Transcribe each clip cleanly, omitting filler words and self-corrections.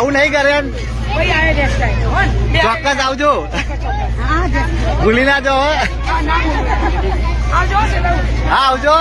આવું નહીં કરે ચોક્કસ આવજો ભૂલી ના જાઓ હા આવજો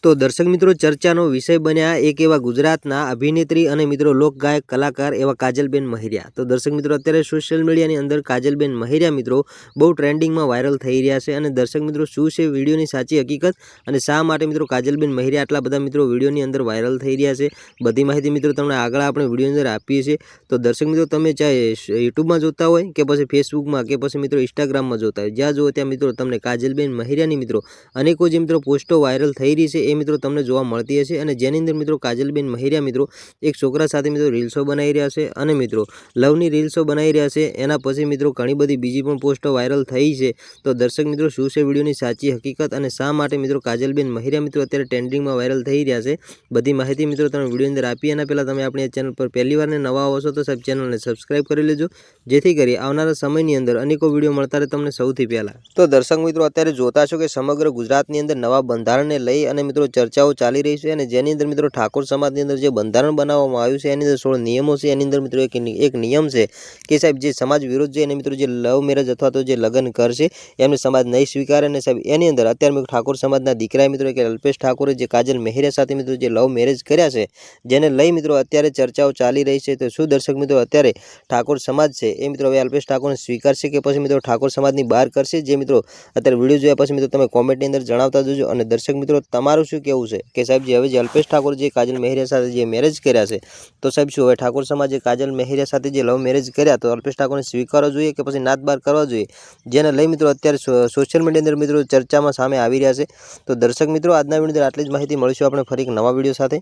તો દર્શક મિત્રો ચર્ચાનો વિષય બન્યા એક એવા ગુજરાતના અભિનેત્રી અને મિત્રો લોકગાયક કલાકાર એવા કાજલબેન મહેરિયા। તો દર્શક મિત્રો અત્યારે સોશિયલ મીડિયાની અંદર કાજલબેન મહેરિયા મિત્રો બહુ ટ્રેન્ડિંગમાં વાયરલ થઈ રહ્યા છે। અને દર્શક મિત્રો શું છે વિડીયોની સાચી હકીકત અને શા માટે મિત્રો કાજલબેન મહેરિયા આટલા બધા મિત્રો વિડીયોની અંદર વાયરલ થઈ રહ્યા છે બધી માહિતી મિત્રો તમને આગળ આપણે વિડીયોની અંદર આપીએ છીએ। તો દર્શક મિત્રો તમે ચાહે યુટ્યુબમાં જોતા હોય કે પછી ફેસબુકમાં કે પછી મિત્રો ઇન્સ્ટાગ્રામમાં જોતા હોય જ્યાં જુઓ ત્યાં મિત્રો તમને કાજલબેન મહેરિયાની મિત્રો અનેકો જે મિત્રો પોસ્ટો વાયરલ થઈ રહી છે મિત્રો તમને જોવા મળતી હશે। અને જેની અંદર મિત્રો કાજલબેન મહેરિયા મિત્રો એક છોકરા સાથે મિત્રો રીલ્સો બનાવી રહ્યા છે અને મિત્રો લવની રીલ્સો બનાવી રહ્યા છે। એના પછી મિત્રો ઘણી બધી બીજી પણ પોસ્ટો વાયરલ થઈ છે। તો દર્શક મિત્રો શું છે વિડીયોની સાચી હકીકત અને શા માટે મિત્રો કાજલબેન મહેરિયા મિત્રો અત્યારે ટ્રેન્ડિંગમાં વાયરલ થઈ રહ્યા છે બધી માહિતી મિત્રો તમે વિડીયોની અંદર આપી। એના પહેલાં તમે આપણી ચેનલ પર પહેલી વાર નવા આવો છો તો સાહેબ ચેનલને સબસ્ક્રાઈબ કરી લેજો જેથી કરી આવનારા સમયની અંદર અનેકો વિડીયો મળતા રહે તમને સૌથી પહેલાં। તો દર્શક મિત્રો અત્યારે જોતા છો કે સમગ્ર ગુજરાતની અંદર નવા બંધારણને લઈ અને મિત્રો ચર્ચાઓ ચાલી રહી છે અને જેની અંદર મિત્રો ઠાકોર સમાજની અંદર જે બંધારણ બનાવવામાં આવ્યું છે એની અંદર 16 નિયમો છે। એની અંદર મિત્રો એક નિયમ છે કે સાહેબ જે સમાજ વિરુદ્ધ છે એને મિત્રો જે લવ મેરેજ અથવા તો જે લગ્ન કરશે એમને સમાજ નહીં સ્વીકારે। અને સાહેબ એની અંદર અત્યારે મિત્રો ઠાકોર સમાજના દીકરા મિત્રો કે અલ્પેશ ઠાકોરે જે કાજલ મહેરિયા સાથે મિત્રો જે લવ મેરેજ કર્યા છે જેને લઈ મિત્રો અત્યારે ચર્ચાઓ ચાલી રહી છે। તો શું દર્શક મિત્રો અત્યારે ઠાકોર સમાજ છે એ મિત્રો હવે અલ્પેશ ઠાકોરને સ્વીકારશે કે પછી મિત્રો ઠાકોર સમાજની બહાર કરશે જે મિત્રો અત્યારે વિડીયો જોયા પછી મિત્રો તમે કોમેન્ટની અંદર જણાવતા જજો। અને દર્શક મિત્રો તમારું શું કહેવું છે કે સાહેબ જે હવે જે અલ્પેશ ઠાકોર જે કાજલ મહેરિયા સાથે જે મેરેજ કર્યા છે તો સાહેબ શું હવે ઠાકોર સમાજે કાજલ મહેરિયા સાથે જે લવ મેરેજ કર્યા તો અલ્પેશ ઠાકોરને સ્વીકારવો જોઈએ કે પછી નાત બાર કરવા જોઈએ જેને લઈ મિત્રો અત્યારે સોશિયલ મીડિયા અંદર મિત્રો ચર્ચામાં સામે આવી રહ્યા છે। તો દર્શક મિત્રો આજના વિડીયો અંદર આટલી જ માહિતી મળીશું આપણે ફરી એક નવા વિડીયો સાથે।